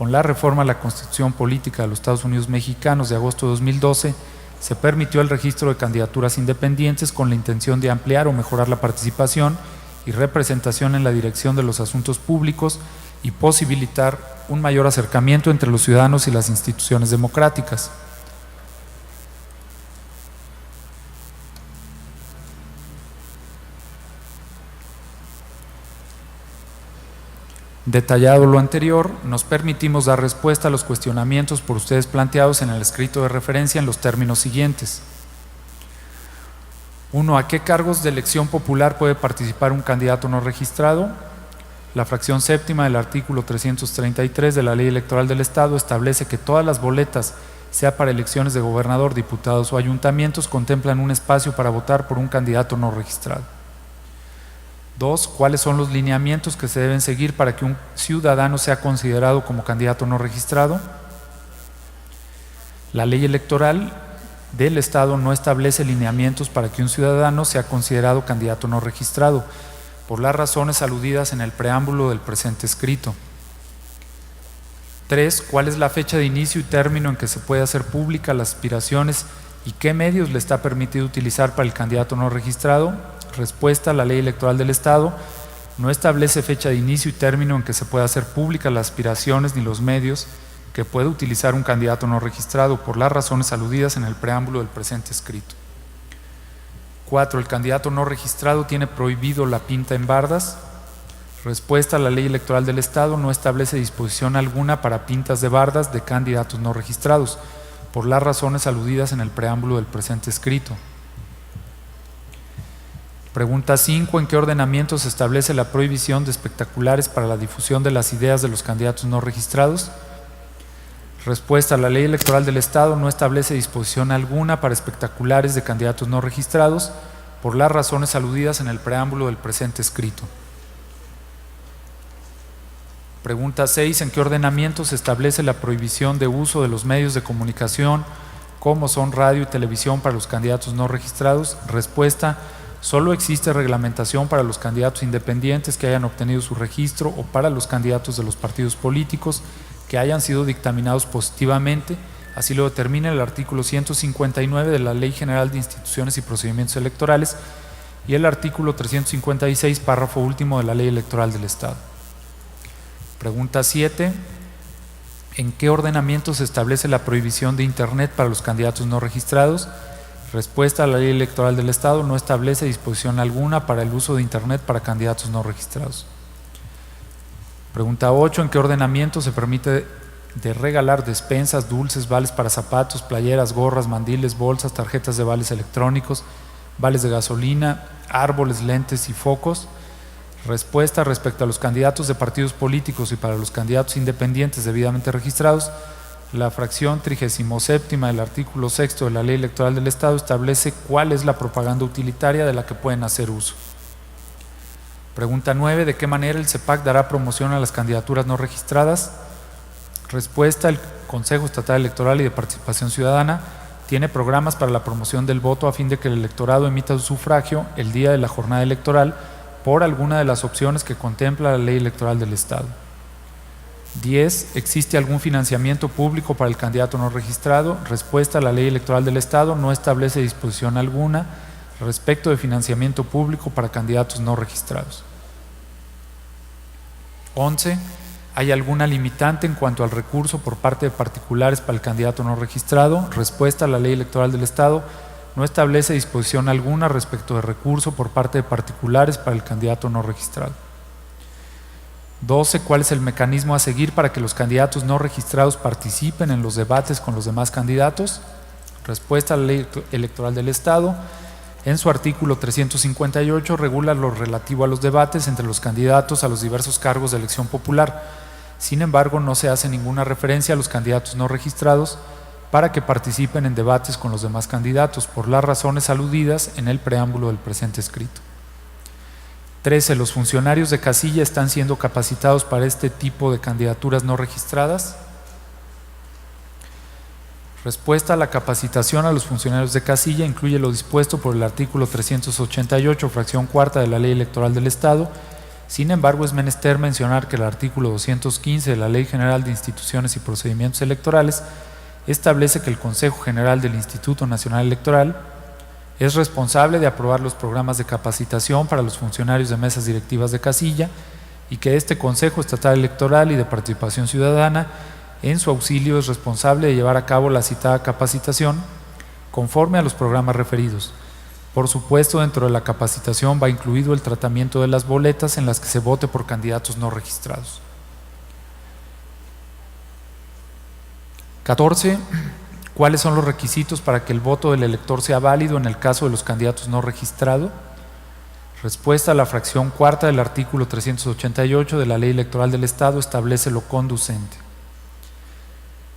Con la reforma a la Constitución Política de los Estados Unidos Mexicanos de agosto de 2012, se permitió el registro de candidaturas independientes con la intención de ampliar o mejorar la participación y representación en la dirección de los asuntos públicos y posibilitar un mayor acercamiento entre los ciudadanos y las instituciones democráticas. Detallado lo anterior, nos permitimos dar respuesta a los cuestionamientos por ustedes planteados en el escrito de referencia en los términos siguientes. 1. ¿A qué cargos de elección popular puede participar un candidato no registrado? La fracción séptima del artículo 333 de la Ley Electoral del Estado establece que todas las boletas, sea para elecciones de gobernador, diputados o ayuntamientos, contemplan un espacio para votar por un candidato no registrado. 2. ¿Cuáles son los lineamientos que se deben seguir para que un ciudadano sea considerado como candidato no registrado? La ley electoral del Estado no establece lineamientos para que un ciudadano sea considerado candidato no registrado, por las razones aludidas en el preámbulo del presente escrito. 3. ¿Cuál es la fecha de inicio y término en que se puede hacer pública las aspiraciones y qué medios le está permitido utilizar para el candidato no registrado? Respuesta: la Ley Electoral del Estado no establece fecha de inicio y término en que se pueda hacer públicas las aspiraciones ni los medios que puede utilizar un candidato no registrado por las razones aludidas en el preámbulo del presente escrito. 4. ¿El candidato no registrado tiene prohibido la pinta en bardas? Respuesta: la Ley Electoral del Estado no establece disposición alguna para pintas de bardas de candidatos no registrados por las razones aludidas en el preámbulo del presente escrito. Pregunta 5. ¿En qué ordenamiento se establece la prohibición de espectaculares para la difusión de las ideas de los candidatos no registrados? Respuesta: la Ley Electoral del Estado no establece disposición alguna para espectaculares de candidatos no registrados por las razones aludidas en el preámbulo del presente escrito. Pregunta 6. ¿En qué ordenamiento se establece la prohibición de uso de los medios de comunicación como son radio y televisión para los candidatos no registrados? Respuesta: solo existe reglamentación para los candidatos independientes que hayan obtenido su registro o para los candidatos de los partidos políticos que hayan sido dictaminados positivamente, así lo determina el artículo 159 de la Ley General de Instituciones y Procedimientos Electorales y el artículo 356, párrafo último de la Ley Electoral del Estado. Pregunta 7. ¿En qué ordenamiento se establece la prohibición de Internet para los candidatos no registrados? Respuesta: la Ley Electoral del Estado no establece disposición alguna para el uso de Internet para candidatos no registrados. Pregunta 8. ¿En qué ordenamiento se permite de regalar despensas, dulces, vales para zapatos, playeras, gorras, mandiles, bolsas, tarjetas de vales electrónicos, vales de gasolina, árboles, lentes y focos? Respuesta: respecto a los candidatos de partidos políticos y para los candidatos independientes debidamente registrados, la fracción 37ª del artículo 6 de la Ley Electoral del Estado establece cuál es la propaganda utilitaria de la que pueden hacer uso. Pregunta 9. ¿De qué manera el CEPAC dará promoción a las candidaturas no registradas? Respuesta: el Consejo Estatal Electoral y de Participación Ciudadana tiene programas para la promoción del voto a fin de que el electorado emita su sufragio el día de la jornada electoral por alguna de las opciones que contempla la Ley Electoral del Estado. 10. ¿Existe algún financiamiento público para el candidato no registrado? Respuesta: la Ley Electoral del Estado no establece disposición alguna respecto de financiamiento público para candidatos no registrados. 11. ¿Hay alguna limitante en cuanto al recurso por parte de particulares para el candidato no registrado? Respuesta: la Ley Electoral del Estado no establece disposición alguna respecto de recurso por parte de particulares para el candidato no registrado. 12. ¿Cuál es el mecanismo a seguir para que los candidatos no registrados participen en los debates con los demás candidatos? Respuesta: la Ley Electoral del Estado, en su artículo 358, regula lo relativo a los debates entre los candidatos a los diversos cargos de elección popular. Sin embargo, no se hace ninguna referencia a los candidatos no registrados para que participen en debates con los demás candidatos, por las razones aludidas en el preámbulo del presente escrito. 13. ¿Los funcionarios de casilla están siendo capacitados para este tipo de candidaturas no registradas? Respuesta: la capacitación a los funcionarios de casilla incluye lo dispuesto por el artículo 388, fracción cuarta de la Ley Electoral del Estado, Sin embargo, es menester mencionar que el artículo 215 de la Ley General de Instituciones y Procedimientos Electorales establece que el Consejo General del Instituto Nacional Electoral es responsable de aprobar los programas de capacitación para los funcionarios de mesas directivas de casilla y que este Consejo Estatal Electoral y de Participación Ciudadana, en su auxilio, es responsable de llevar a cabo la citada capacitación conforme a los programas referidos. Por supuesto, dentro de la capacitación va incluido el tratamiento de las boletas en las que se vote por candidatos no registrados. 14. ¿Cuáles son los requisitos para que el voto del elector sea válido en el caso de los candidatos no registrados? Respuesta: la fracción cuarta del artículo 388 de la Ley Electoral del Estado establece lo conducente.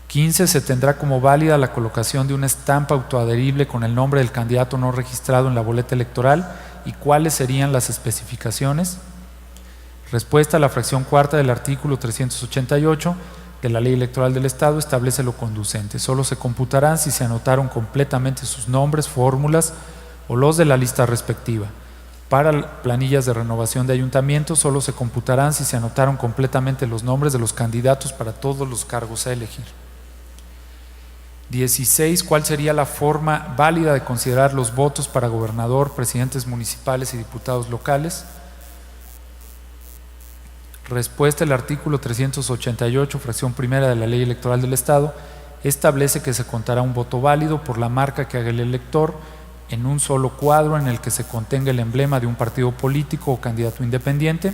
15. Se tendrá como válida la colocación de una estampa autoadherible con el nombre del candidato no registrado en la boleta electoral. ¿Y cuáles serían las especificaciones? Respuesta: la fracción cuarta del artículo 388 de la Ley Electoral del Estado establece lo conducente. Solo se computarán si se anotaron completamente sus nombres, fórmulas o los de la lista respectiva. Para planillas de renovación de ayuntamientos, solo se computarán si se anotaron completamente los nombres de los candidatos para todos los cargos a elegir. 16. ¿Cuál sería la forma válida de considerar los votos para gobernador, presidentes municipales y diputados locales? Respuesta: el artículo 388, fracción primera de la Ley Electoral del Estado, establece que se contará un voto válido por la marca que haga el elector en un solo cuadro en el que se contenga el emblema de un partido político o candidato independiente.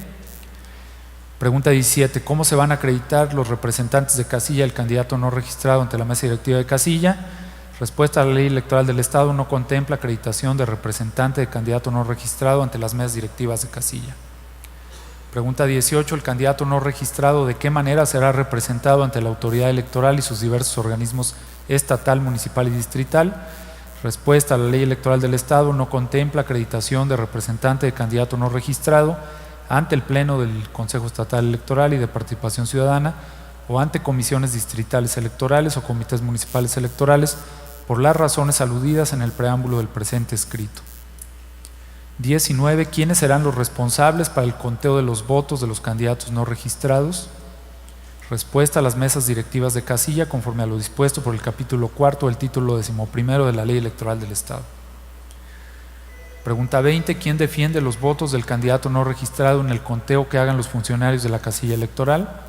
Pregunta 17. ¿Cómo se van a acreditar los representantes de casilla del candidato no registrado ante la mesa directiva de casilla? Respuesta: la Ley Electoral del Estado no contempla acreditación de representante de candidato no registrado ante las mesas directivas de casilla. Pregunta 18. ¿El candidato no registrado de qué manera será representado ante la autoridad electoral y sus diversos organismos estatal, municipal y distrital? Respuesta: la Ley Electoral del Estado no contempla acreditación de representante de candidato no registrado ante el Pleno del Consejo Estatal Electoral y de Participación Ciudadana o ante comisiones distritales electorales o comités municipales electorales por las razones aludidas en el preámbulo del presente escrito. 19. ¿Quiénes serán los responsables para el conteo de los votos de los candidatos no registrados? Respuesta: a las mesas directivas de casilla conforme a lo dispuesto por el capítulo cuarto del título 11º de la Ley Electoral del Estado. Pregunta 20. ¿Quién defiende los votos del candidato no registrado en el conteo que hagan los funcionarios de la casilla electoral?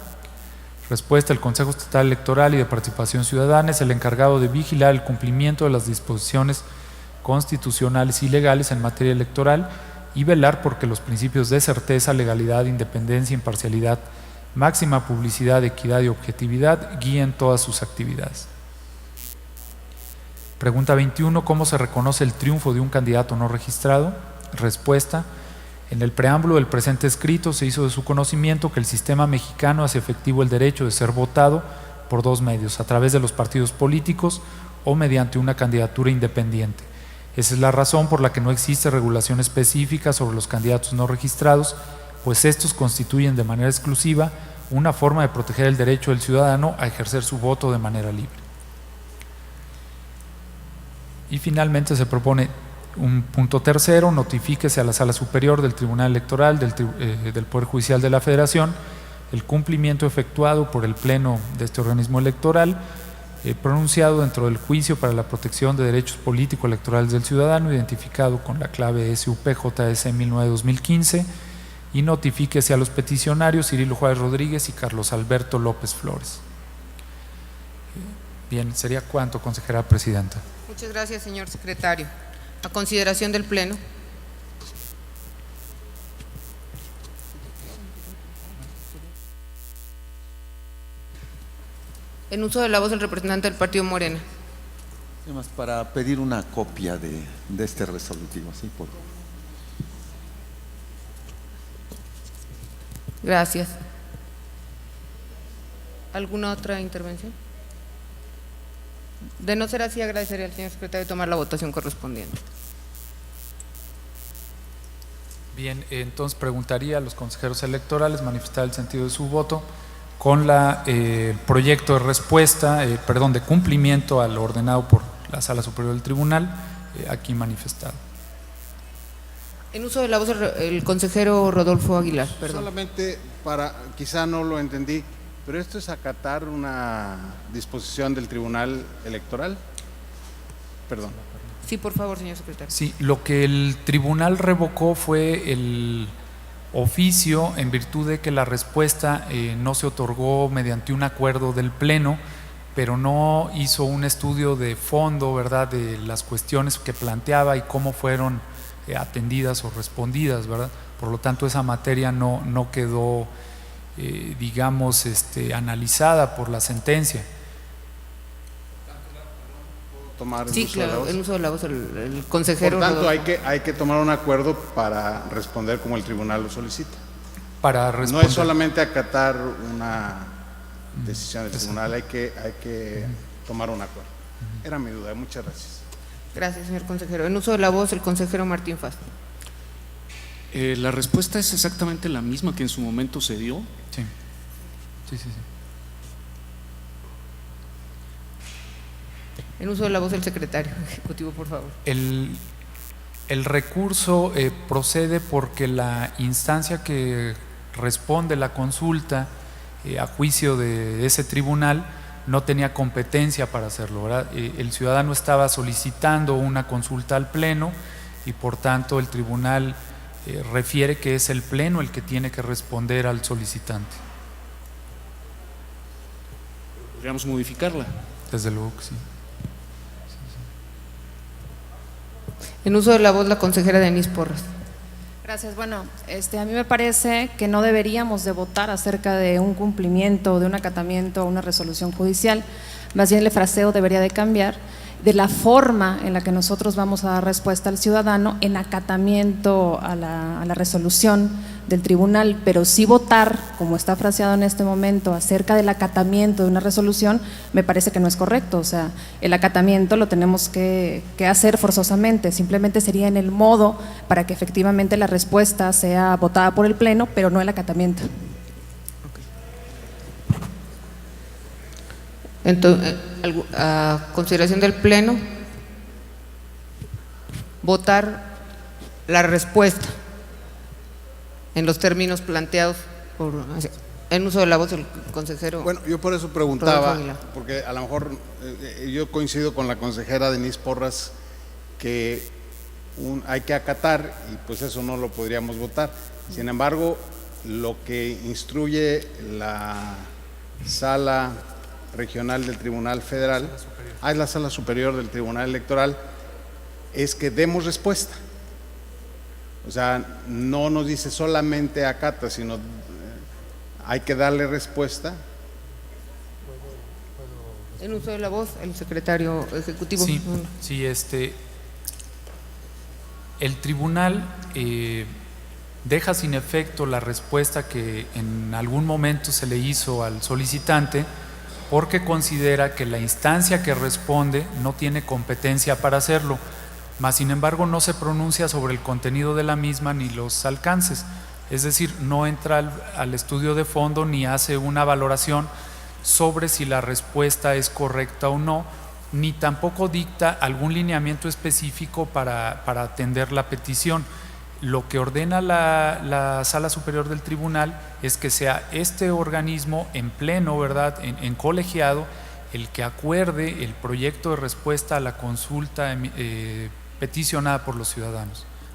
Respuesta: el Consejo Estatal Electoral y de Participación Ciudadana es el encargado de vigilar el cumplimiento de las disposiciones constitucionales y legales en materia electoral y velar porque los principios de certeza, legalidad, independencia, imparcialidad, máxima publicidad, equidad y objetividad guíen todas sus actividades. Pregunta 21. ¿Cómo se reconoce el triunfo de un candidato no registrado? Respuesta: en el preámbulo del presente escrito se hizo de su conocimiento que el sistema mexicano hace efectivo el derecho de ser votado por dos medios: a través de los partidos políticos o mediante una candidatura independiente. Esa es la razón por la que no existe regulación específica sobre los candidatos no registrados, pues estos constituyen de manera exclusiva una forma de proteger el derecho del ciudadano a ejercer su voto de manera libre. Y finalmente se propone un punto tercero: notifíquese a la Sala Superior del Tribunal Electoral del Poder Judicial de la Federación el cumplimiento efectuado por el Pleno de este organismo electoral pronunciado dentro del juicio para la protección de derechos político-electorales del ciudadano, identificado con la clave SUP-JS 19-2015, y notifíquese a los peticionarios Cirilo Juárez Rodríguez y Carlos Alberto López Flores. Bien, ¿sería cuánto, consejera presidenta? Muchas gracias, señor secretario. A consideración del Pleno. En uso de la voz del representante del Partido Morena. Además, para pedir una copia de este resolutivo, ¿sí? Por favor. Gracias. ¿Alguna otra intervención? De no ser así, agradecería al señor secretario tomar la votación correspondiente. Bien, entonces preguntaría a los consejeros electorales manifestar el sentido de su voto con la proyecto de respuesta, de cumplimiento a lo ordenado por la Sala Superior del Tribunal, aquí manifestado. En uso de la voz, el consejero Rodolfo Aguilar, perdón. Solamente para, quizá no lo entendí, pero esto es acatar una disposición del Tribunal Electoral. Perdón. Sí, por favor, señor secretario. Sí, lo que el tribunal revocó fue el oficio en virtud de que la respuesta no se otorgó mediante un acuerdo del Pleno, pero no hizo un estudio de fondo, ¿verdad?, de las cuestiones que planteaba y cómo fueron atendidas o respondidas, ¿verdad? Por lo tanto, esa materia no quedó, digamos, analizada por la sentencia. Tomar el Sí, uso de la claro, voz. en uso de la voz, el consejero Por tanto, Rodolfo. hay que tomar un acuerdo para responder como el tribunal lo solicita. Para No responder. es solamente acatar una decisión del tribunal, hay que tomar un acuerdo. Era mi duda, muchas gracias. Gracias, señor consejero. En uso de la voz, el consejero Martín Faz. La respuesta es exactamente la misma que en su momento se dio. Sí, sí, sí. En uso de la voz, el secretario ejecutivo, por favor. El recurso procede porque la instancia que responde la consulta a juicio de ese tribunal no tenía competencia para hacerlo, ¿verdad? El ciudadano estaba solicitando una consulta al Pleno y por tanto el tribunal refiere que es el Pleno el que tiene que responder al solicitante. Podríamos modificarla. Desde luego que sí. En uso de la voz, la consejera Denise Porras. Gracias. Bueno, a mí me parece que no deberíamos de votar acerca de un cumplimiento, de un acatamiento, una resolución judicial. Más bien el fraseo debería de cambiar de la forma en la que nosotros vamos a dar respuesta al ciudadano en acatamiento a la resolución del tribunal, pero sí votar, como está fraseado en este momento, acerca del acatamiento de una resolución, me parece que no es correcto. O sea, el acatamiento lo tenemos que hacer forzosamente, simplemente sería en el modo para que efectivamente la respuesta sea votada por el Pleno, pero no el acatamiento. Entonces, a consideración del Pleno, votar la respuesta en los términos planteados por… En uso de la voz, el consejero… Bueno, yo por eso Rodolfo preguntaba, Aguilar. porque a lo mejor yo coincido con la consejera Denise Porras que hay que acatar y pues eso no lo podríamos votar. Sin embargo, lo que instruye la Sala Regional del Tribunal Federal, es la Sala Superior del Tribunal Electoral, es que demos respuesta. O sea, no nos dice solamente acata, sino hay que darle respuesta. En uso de la voz, el secretario ejecutivo. Sí, sí, el tribunal deja sin efecto la respuesta que en algún momento se le hizo al solicitante porque considera que la instancia que responde no tiene competencia para hacerlo, mas sin embargo no se pronuncia sobre el contenido de la misma ni los alcances, es decir, no entra al estudio de fondo ni hace una valoración sobre si la respuesta es correcta o no, ni tampoco dicta algún lineamiento específico para atender la petición. Lo que ordena la Sala Superior del Tribunal es que sea este organismo en pleno, ¿verdad?, en colegiado, el que acuerde el proyecto de respuesta a la consulta peticionada por los ciudadanos.